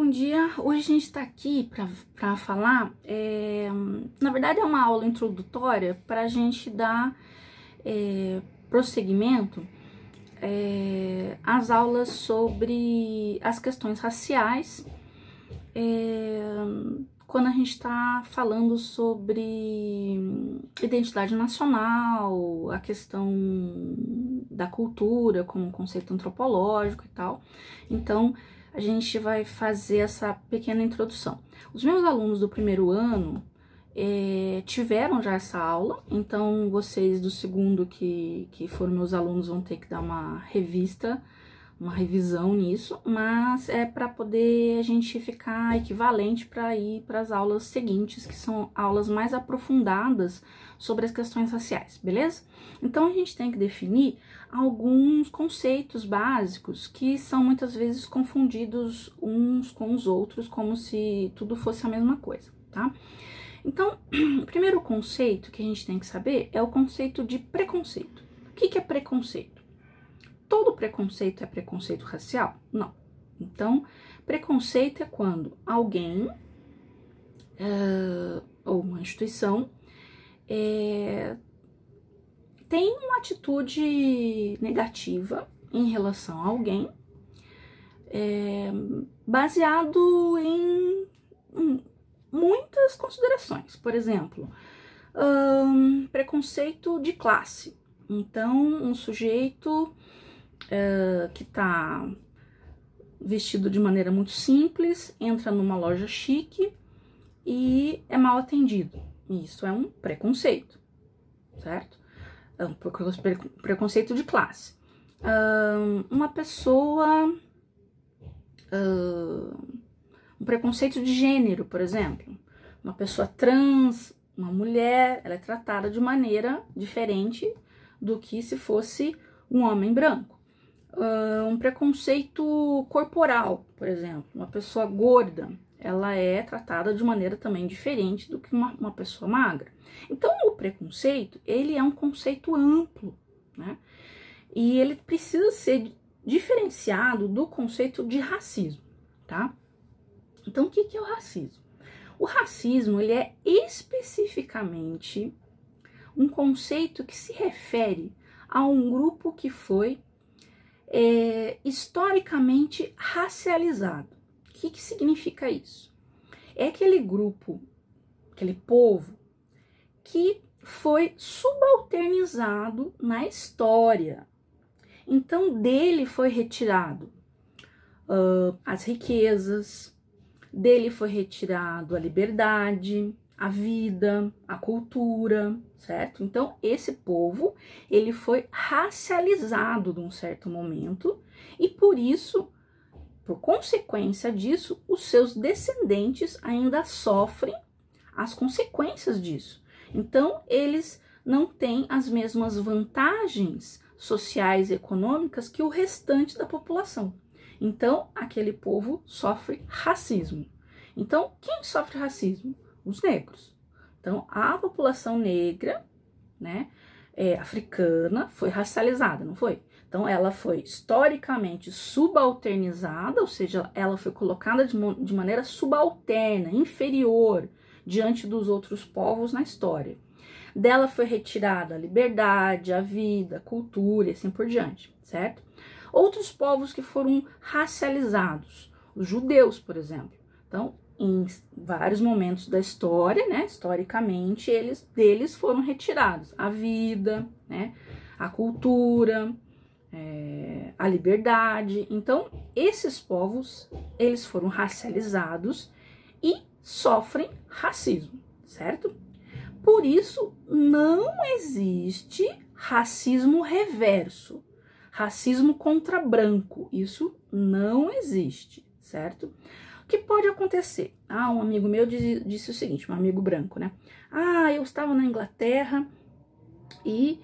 Bom dia, hoje a gente está aqui para falar, na verdade é uma aula introdutória para a gente dar prosseguimento às aulas sobre as questões raciais, quando a gente está falando sobre identidade nacional, a questão da cultura como um conceito antropológico e tal. Então, a gente vai fazer essa pequena introdução. Os meus alunos do primeiro ano tiveram já essa aula, então vocês do segundo que foram meus alunos vão ter que dar uma revisão nisso, mas é para poder a gente ficar equivalente para ir para as aulas seguintes, que são aulas mais aprofundadas sobre as questões raciais, beleza? Então a gente tem que definir alguns conceitos básicos que são muitas vezes confundidos uns com os outros, como se tudo fosse a mesma coisa, tá? Então, o primeiro conceito que a gente tem que saber é o conceito de preconceito. O que é preconceito? Todo preconceito é preconceito racial? Não. Então, preconceito é quando alguém ou uma instituição tem uma atitude negativa em relação a alguém, baseado em muitas considerações. Por exemplo, preconceito de classe. Então, um sujeito que está vestido de maneira muito simples, entra numa loja chique e é mal atendido. Isso é um preconceito, certo? É um preconceito de classe. Uma pessoa... um preconceito de gênero, por exemplo. Uma pessoa trans, uma mulher, ela é tratada de maneira diferente do que se fosse um homem branco. Um preconceito corporal, por exemplo. Uma pessoa gorda, ela é tratada de maneira também diferente do que uma pessoa magra. Então, o preconceito, ele é um conceito amplo, né? E ele precisa ser diferenciado do conceito de racismo, tá? Então, o que é o racismo? O racismo, ele é especificamente um conceito que se refere a um grupo que foi historicamente racializado. O que significa isso? É aquele grupo, aquele povo que foi subalternizado na história. Então, dele foi retirado as riquezas, dele foi retirado a liberdade, a vida, a cultura, certo? Então, esse povo, ele foi racializado num certo momento e por isso, por consequência disso, os seus descendentes ainda sofrem as consequências disso. Então, eles não têm as mesmas vantagens sociais e econômicas que o restante da população. Então, aquele povo sofre racismo. Então, quem sofre racismo? Os negros. Então, a população negra, né, africana, foi racializada, não foi? Então, ela foi historicamente subalternizada, ou seja, ela foi colocada de maneira subalterna, inferior, diante dos outros povos na história. Dela foi retirada a liberdade, a vida, a cultura e assim por diante, certo? Outros povos que foram racializados, os judeus, por exemplo. Então, em vários momentos da história, né, historicamente, deles foram retirados a vida, né, a cultura, a liberdade. Então, esses povos, eles foram racializados e sofrem racismo, certo? Por isso, não existe racismo reverso, racismo contra branco. Isso não existe, certo? O que pode acontecer? Um amigo meu disse o seguinte, um amigo branco, né? Eu estava na Inglaterra e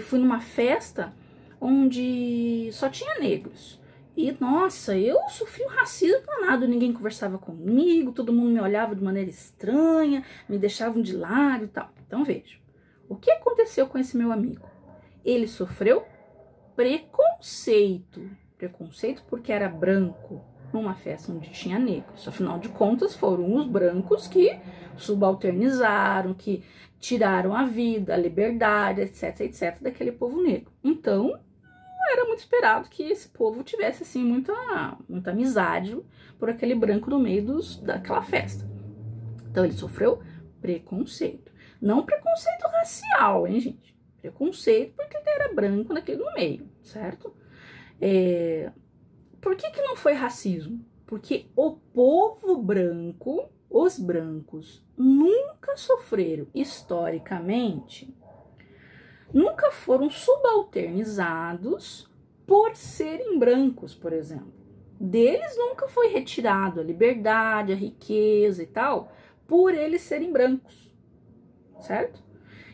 fui numa festa onde só tinha negros. E, nossa, eu sofri um racismo danado, ninguém conversava comigo, todo mundo me olhava de maneira estranha, me deixavam de lado e tal. Então, veja, o que aconteceu com esse meu amigo? Ele sofreu preconceito porque era branco, numa festa onde tinha negros. Afinal de contas, foram os brancos que subalternizaram, que tiraram a vida, a liberdade, etc, etc, daquele povo negro. Então, era muito esperado que esse povo tivesse, assim, muita amizade por aquele branco no meio daquela festa. Então, ele sofreu preconceito. Não preconceito racial, hein, gente? Preconceito porque ele era branco naquele no meio, certo? Por que não foi racismo? Porque o povo branco, os brancos, nunca sofreram, historicamente, nunca foram subalternizados por serem brancos, por exemplo. Deles nunca foi retirado a liberdade, a riqueza e tal, por eles serem brancos, certo?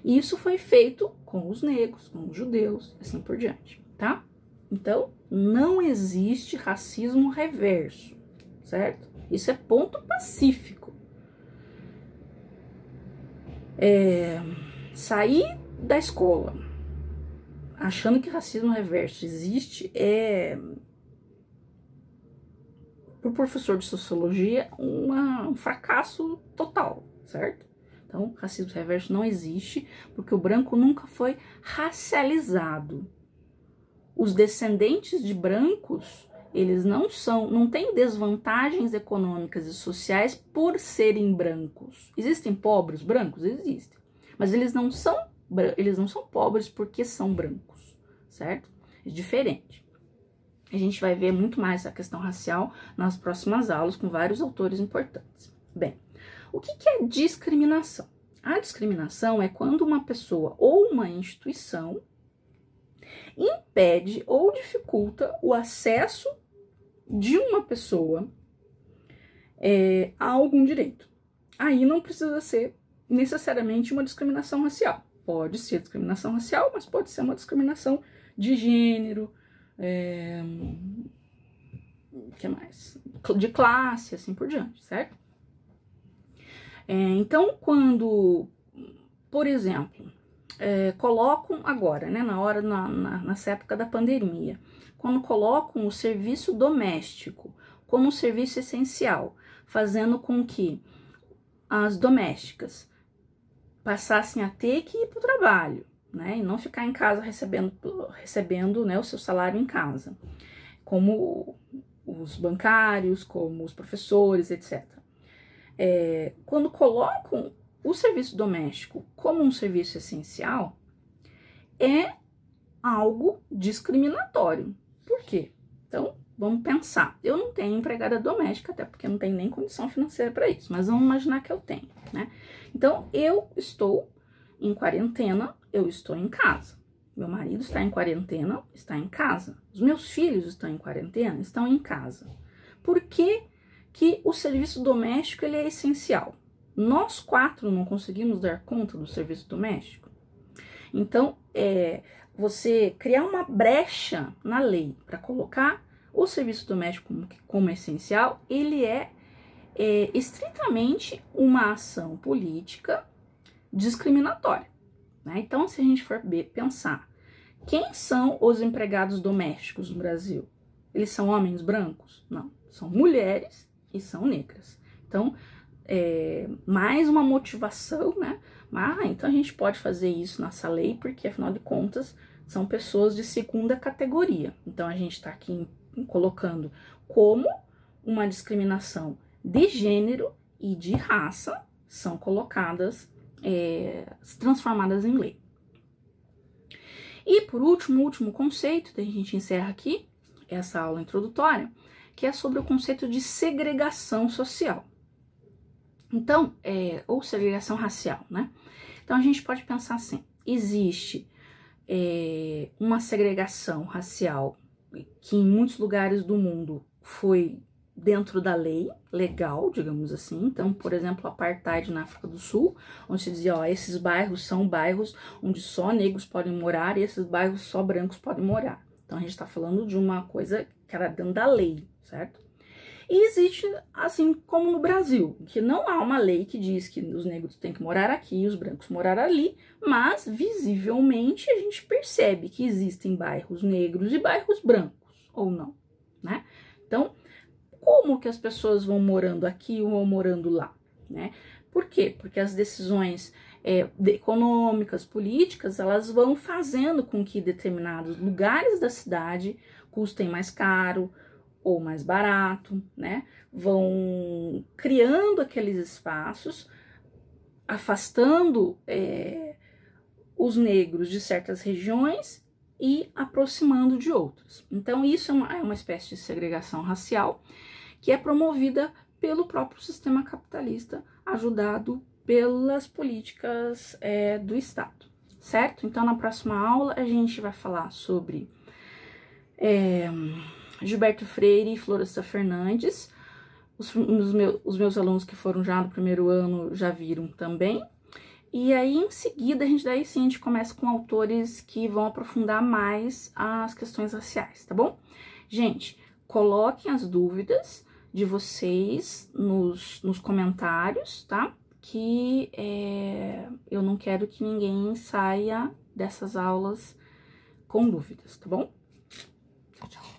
E isso foi feito com os negros, com os judeus, assim por diante, tá? Então, não existe racismo reverso, certo? Isso é ponto pacífico. Sair da escola achando que racismo reverso existe para o professor de sociologia um fracasso total, certo? Então, racismo reverso não existe porque o branco nunca foi racializado. Os descendentes de brancos, eles não têm desvantagens econômicas e sociais por serem brancos. Existem pobres brancos? Existem. Mas eles não são pobres porque são brancos, certo? É diferente. A gente vai ver muito mais a questão racial nas próximas aulas com vários autores importantes. Bem, o que é discriminação? A discriminação é quando uma pessoa ou uma instituição impede ou dificulta o acesso de uma pessoa a algum direito. Aí não precisa ser necessariamente uma discriminação racial. Pode ser discriminação racial, mas pode ser uma discriminação de gênero, que mais? De classe, assim por diante, certo? Então, quando, por exemplo, colocam agora, né, nessa época da pandemia, quando colocam o serviço doméstico como um serviço essencial, fazendo com que as domésticas passassem a ter que ir para o trabalho, né, e não ficar em casa recebendo, né, o seu salário em casa, como os bancários, como os professores, etc. Quando colocam o serviço doméstico como um serviço essencial, é algo discriminatório. Por quê? Então, vamos pensar. Eu não tenho empregada doméstica, até porque eu não tenho nem condição financeira para isso, mas vamos imaginar que eu tenho, né? Então, eu estou em quarentena, eu estou em casa. Meu marido está em quarentena, está em casa. Os meus filhos estão em quarentena, estão em casa. Por que o serviço doméstico ele é essencial? Nós 4 não conseguimos dar conta do serviço doméstico? Então, você criar uma brecha na lei para colocar o serviço doméstico como essencial, ele é estritamente uma ação política discriminatória, né? Então, se a gente for pensar, quem são os empregados domésticos no Brasil? Eles são homens brancos? Não, são mulheres e são negras. Então, mais uma motivação, né? Então a gente pode fazer isso nessa lei, porque afinal de contas são pessoas de segunda categoria. Então a gente está aqui colocando como uma discriminação de gênero e de raça são colocadas, transformadas em lei. E por último, o último conceito, daí a gente encerra aqui essa aula introdutória, que é sobre o conceito de segregação social. Então, ou segregação racial, né? Então, a gente pode pensar assim, existe uma segregação racial que em muitos lugares do mundo foi dentro da lei legal, digamos assim. Então, por exemplo, o apartheid na África do Sul, onde se dizia, ó, esses bairros são bairros onde só negros podem morar e esses bairros só brancos podem morar. Então, a gente está falando de uma coisa que era dentro da lei, certo? E existe, assim como no Brasil, que não há uma lei que diz que os negros têm que morar aqui e os brancos morar ali, mas visivelmente a gente percebe que existem bairros negros e bairros brancos, ou não, né? Então, como que as pessoas vão morando aqui ou vão morando lá, né? Por quê? Porque as decisões econômicas, políticas, elas vão fazendo com que determinados lugares da cidade custem mais caro ou mais barato, né? Vão criando aqueles espaços, afastando os negros de certas regiões e aproximando de outras. Então, isso é uma espécie de segregação racial que é promovida pelo próprio sistema capitalista, ajudado pelas políticas do Estado, certo? Então, na próxima aula, a gente vai falar sobre Gilberto Freire e Florestan Fernandes. Os meus alunos que foram já no primeiro ano já viram também. E aí, em seguida, daí sim, a gente começa com autores que vão aprofundar mais as questões raciais, tá bom? Gente, coloquem as dúvidas de vocês nos comentários, tá? Que eu não quero que ninguém saia dessas aulas com dúvidas, tá bom? Tchau, tchau.